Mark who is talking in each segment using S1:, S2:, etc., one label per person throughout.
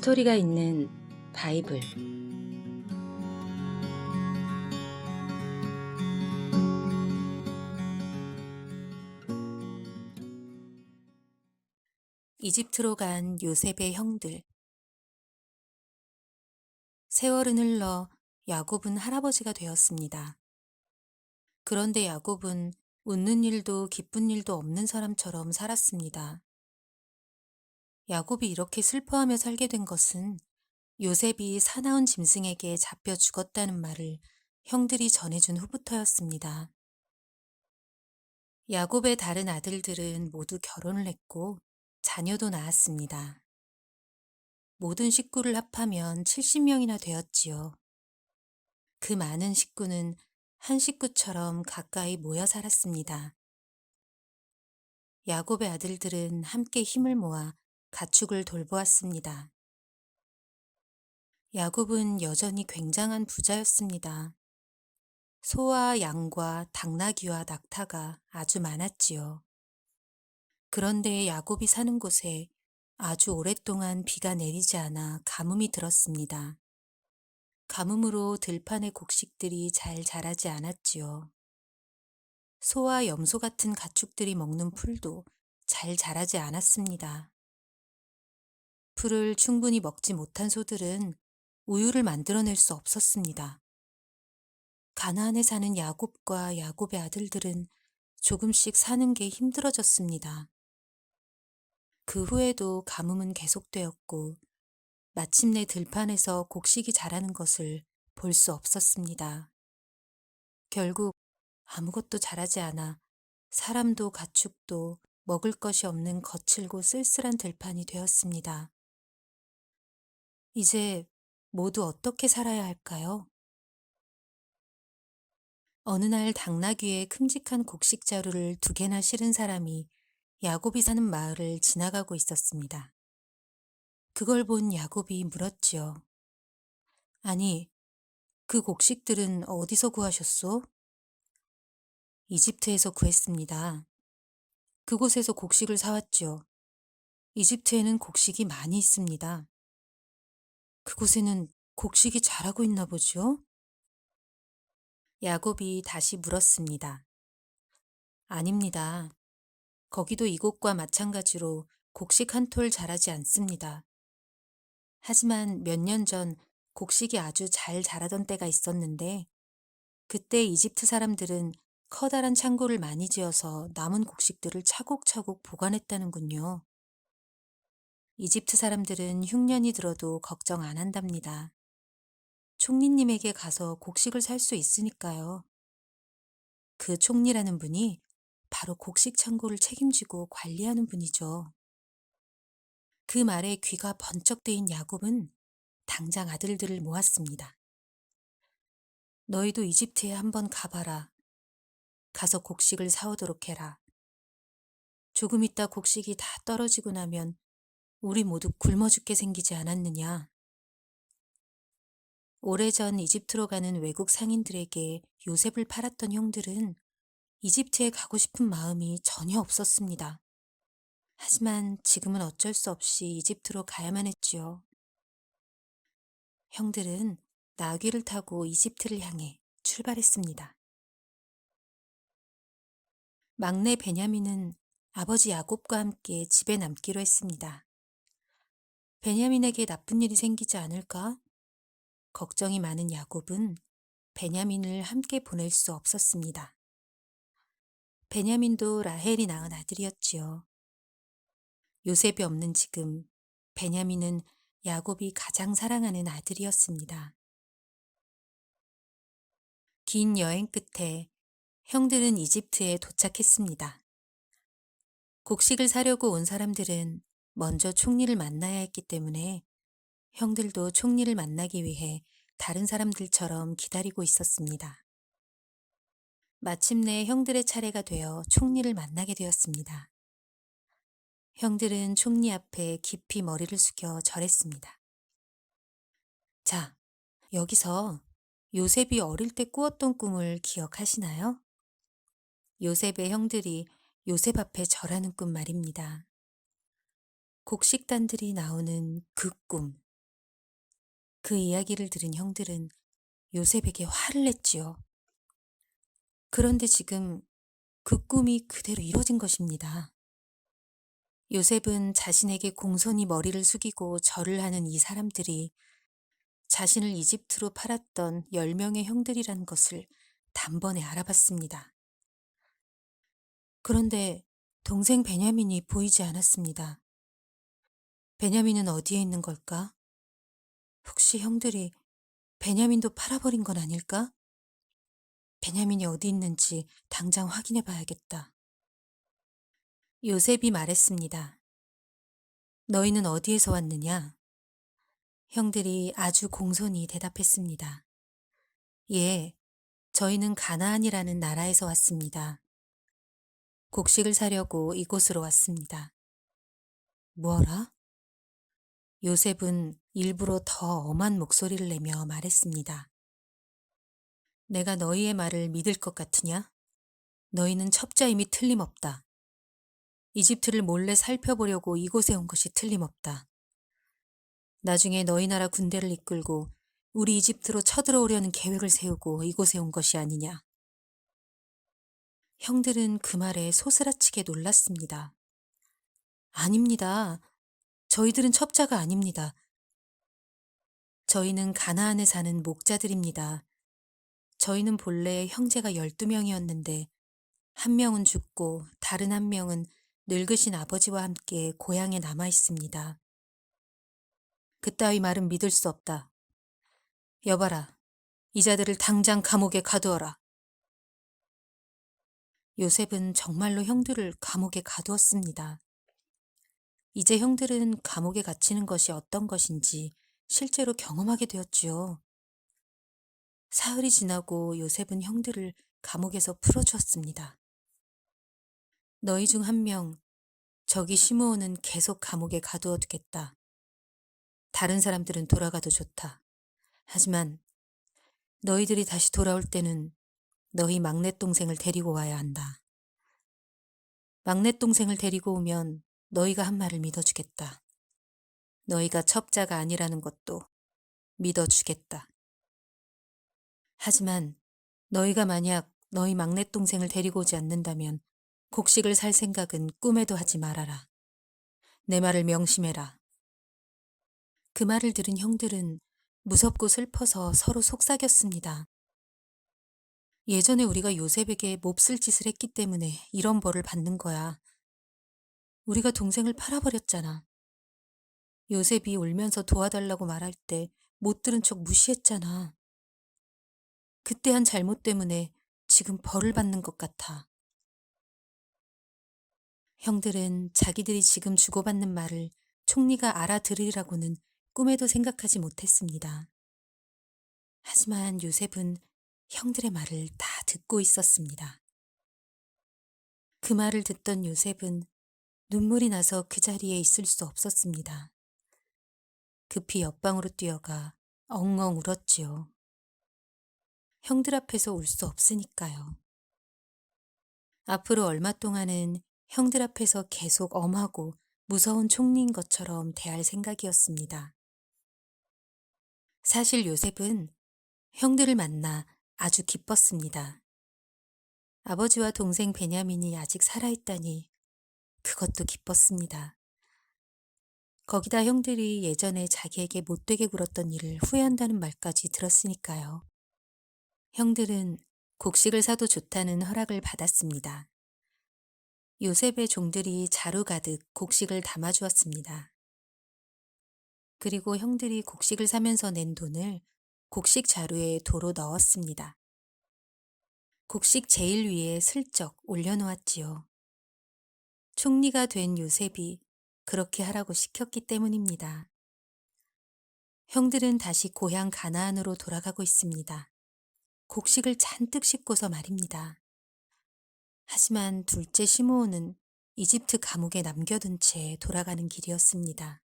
S1: 스토리가 있는 바이블. 이집트로 간 요셉의 형들. 세월은 흘러 야곱은 할아버지가 되었습니다. 그런데 야곱은 웃는 일도 기쁜 일도 없는 사람처럼 살았습니다. 야곱이 이렇게 슬퍼하며 살게 된 것은 요셉이 사나운 짐승에게 잡혀 죽었다는 말을 형들이 전해준 후부터였습니다. 야곱의 다른 아들들은 모두 결혼을 했고 자녀도 낳았습니다. 모든 식구를 합하면 70명이나 되었지요. 그 많은 식구는 한 식구처럼 가까이 모여 살았습니다. 야곱의 아들들은 함께 힘을 모아 가축을 돌보았습니다. 야곱은 여전히 굉장한 부자였습니다. 소와 양과 당나귀와 낙타가 아주 많았지요. 그런데 야곱이 사는 곳에 아주 오랫동안 비가 내리지 않아 가뭄이 들었습니다. 가뭄으로 들판의 곡식들이 잘 자라지 않았지요. 소와 염소 같은 가축들이 먹는 풀도 잘 자라지 않았습니다. 풀을 충분히 먹지 못한 소들은 우유를 만들어낼 수 없었습니다. 가나안에 사는 야곱과 야곱의 아들들은 조금씩 사는 게 힘들어졌습니다. 그 후에도 가뭄은 계속되었고 마침내 들판에서 곡식이 자라는 것을 볼 수 없었습니다. 결국 아무것도 자라지 않아 사람도 가축도 먹을 것이 없는 거칠고 쓸쓸한 들판이 되었습니다. 이제 모두 어떻게 살아야 할까요? 어느 날 당나귀에 큼직한 곡식 자루를 2개나 실은 사람이 야곱이 사는 마을을 지나가고 있었습니다. 그걸 본 야곱이 물었지요. 아니, 그 곡식들은 어디서 구하셨소? 이집트에서 구했습니다. 그곳에서 곡식을 사왔지요. 이집트에는 곡식이 많이 있습니다. 그곳에는 곡식이 자라고 있나 보죠? 야곱이 다시 물었습니다. 아닙니다. 거기도 이곳과 마찬가지로 곡식 한 톨 자라지 않습니다. 하지만 몇 년 전 곡식이 아주 잘 자라던 때가 있었는데 그때 이집트 사람들은 커다란 창고를 많이 지어서 남은 곡식들을 차곡차곡 보관했다는군요. 이집트 사람들은 흉년이 들어도 걱정 안 한답니다. 총리님에게 가서 곡식을 살 수 있으니까요. 그 총리라는 분이 바로 곡식 창고를 책임지고 관리하는 분이죠. 그 말에 귀가 번쩍 뜨인 야곱은 당장 아들들을 모았습니다. 너희도 이집트에 한번 가봐라. 가서 곡식을 사오도록 해라. 조금 있다 곡식이 다 떨어지고 나면 우리 모두 굶어 죽게 생기지 않았느냐. 오래전 이집트로 가는 외국 상인들에게 요셉을 팔았던 형들은 이집트에 가고 싶은 마음이 전혀 없었습니다. 하지만 지금은 어쩔 수 없이 이집트로 가야만 했지요. 형들은 나귀를 타고 이집트를 향해 출발했습니다. 막내 베냐민은 아버지 야곱과 함께 집에 남기로 했습니다. 베냐민에게 나쁜 일이 생기지 않을까? 걱정이 많은 야곱은 베냐민을 함께 보낼 수 없었습니다. 베냐민도 라헬이 낳은 아들이었지요. 요셉이 없는 지금 베냐민은 야곱이 가장 사랑하는 아들이었습니다. 긴 여행 끝에 형들은 이집트에 도착했습니다. 곡식을 사려고 온 사람들은 먼저 총리를 만나야 했기 때문에 형들도 총리를 만나기 위해 다른 사람들처럼 기다리고 있었습니다. 마침내 형들의 차례가 되어 총리를 만나게 되었습니다. 형들은 총리 앞에 깊이 머리를 숙여 절했습니다. 자, 여기서 요셉이 어릴 때 꾸었던 꿈을 기억하시나요? 요셉의 형들이 요셉 앞에 절하는 꿈 말입니다. 곡식단들이 나오는 그 꿈. 그 이야기를 들은 형들은 요셉에게 화를 냈지요. 그런데 지금 그 꿈이 그대로 이뤄진 것입니다. 요셉은 자신에게 공손히 머리를 숙이고 절을 하는 이 사람들이 자신을 이집트로 팔았던 10명의 형들이라는 것을 단번에 알아봤습니다. 그런데 동생 베냐민이 보이지 않았습니다. 베냐민은 어디에 있는 걸까? 혹시 형들이 베냐민도 팔아버린 건 아닐까? 베냐민이 어디 있는지 당장 확인해 봐야겠다. 요셉이 말했습니다. 너희는 어디에서 왔느냐? 형들이 아주 공손히 대답했습니다. 예, 저희는 가나안이라는 나라에서 왔습니다. 곡식을 사려고 이곳으로 왔습니다. 뭐라? 요셉은 일부러 더 엄한 목소리를 내며 말했습니다. 내가 너희의 말을 믿을 것 같으냐? 너희는 첩자임이 틀림없다. 이집트를 몰래 살펴보려고 이곳에 온 것이 틀림없다. 나중에 너희 나라 군대를 이끌고 우리 이집트로 쳐들어오려는 계획을 세우고 이곳에 온 것이 아니냐. 형들은 그 말에 소스라치게 놀랐습니다. 아닙니다. 저희들은 첩자가 아닙니다. 저희는 가나안에 사는 목자들입니다. 저희는 본래 형제가 12명이었는데 한 명은 죽고 다른 한 명은 늙으신 아버지와 함께 고향에 남아 있습니다. 그따위 말은 믿을 수 없다. 여봐라, 이 자들을 당장 감옥에 가두어라. 요셉은 정말로 형들을 감옥에 가두었습니다. 이제 형들은 감옥에 갇히는 것이 어떤 것인지 실제로 경험하게 되었지요. 사흘이 지나고 요셉은 형들을 감옥에서 풀어주었습니다. 너희 중 한 명, 저기 시므온은 계속 감옥에 가두어 두겠다. 다른 사람들은 돌아가도 좋다. 하지만 너희들이 다시 돌아올 때는 너희 막내 동생을 데리고 와야 한다. 막내 동생을 데리고 오면 너희가 한 말을 믿어주겠다. 너희가 첩자가 아니라는 것도 믿어주겠다. 하지만 너희가 만약 너희 막내 동생을 데리고 오지 않는다면 곡식을 살 생각은 꿈에도 하지 말아라. 내 말을 명심해라. 그 말을 들은 형들은 무섭고 슬퍼서 서로 속삭였습니다. 예전에 우리가 요셉에게 몹쓸 짓을 했기 때문에 이런 벌을 받는 거야. 우리가 동생을 팔아버렸잖아. 요셉이 울면서 도와달라고 말할 때 못 들은 척 무시했잖아. 그때 한 잘못 때문에 지금 벌을 받는 것 같아. 형들은 자기들이 지금 주고받는 말을 총리가 알아들으리라고는 꿈에도 생각하지 못했습니다. 하지만 요셉은 형들의 말을 다 듣고 있었습니다. 그 말을 듣던 요셉은 눈물이 나서 그 자리에 있을 수 없었습니다. 급히 옆방으로 뛰어가 엉엉 울었지요. 형들 앞에서 울 수 없으니까요. 앞으로 얼마 동안은 형들 앞에서 계속 엄하고 무서운 총리인 것처럼 대할 생각이었습니다. 사실 요셉은 형들을 만나 아주 기뻤습니다. 아버지와 동생 베냐민이 아직 살아있다니 그것도 기뻤습니다. 거기다 형들이 예전에 자기에게 못되게 굴었던 일을 후회한다는 말까지 들었으니까요. 형들은 곡식을 사도 좋다는 허락을 받았습니다. 요셉의 종들이 자루 가득 곡식을 담아주었습니다. 그리고 형들이 곡식을 사면서 낸 돈을 곡식 자루에 도로 넣었습니다. 곡식 제일 위에 슬쩍 올려놓았지요. 총리가 된 요셉이 그렇게 하라고 시켰기 때문입니다. 형들은 다시 고향 가나안으로 돌아가고 있습니다. 곡식을 잔뜩 싣고서 말입니다. 하지만 둘째 시므온은 이집트 감옥에 남겨둔 채 돌아가는 길이었습니다.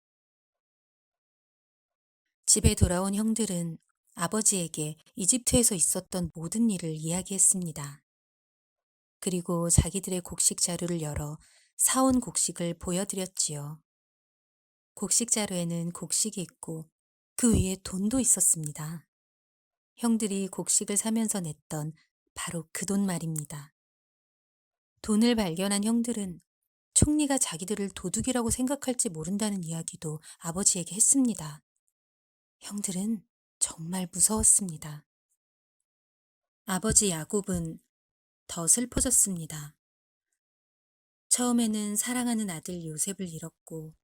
S1: 집에 돌아온 형들은 아버지에게 이집트에서 있었던 모든 일을 이야기했습니다. 그리고 자기들의 곡식 자루를 열어 사온 곡식을 보여드렸지요. 곡식 자루에는 곡식이 있고 그 위에 돈도 있었습니다. 형들이 곡식을 사면서 냈던 바로 그 돈 말입니다. 돈을 발견한 형들은 총리가 자기들을 도둑이라고 생각할지 모른다는 이야기도 아버지에게 했습니다. 형들은 정말 무서웠습니다. 아버지 야곱은 더 슬퍼졌습니다. 처음에는 사랑하는 아들 요셉을 잃었고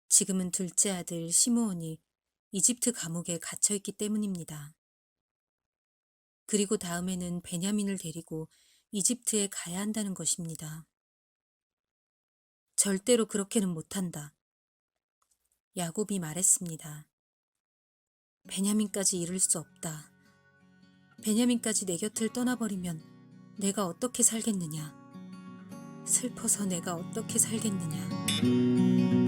S1: 지금은 둘째 아들 시므온이 이집트 감옥에 갇혀 있기 때문입니다. 그리고 다음에는 베냐민을 데리고 이집트에 가야 한다는 것입니다. 절대로 그렇게는 못한다. 야곱이 말했습니다. 베냐민까지 잃을 수 없다. 베냐민까지 내 곁을 떠나버리면 내가 어떻게 살겠느냐. 슬퍼서 내가 어떻게 살겠느냐.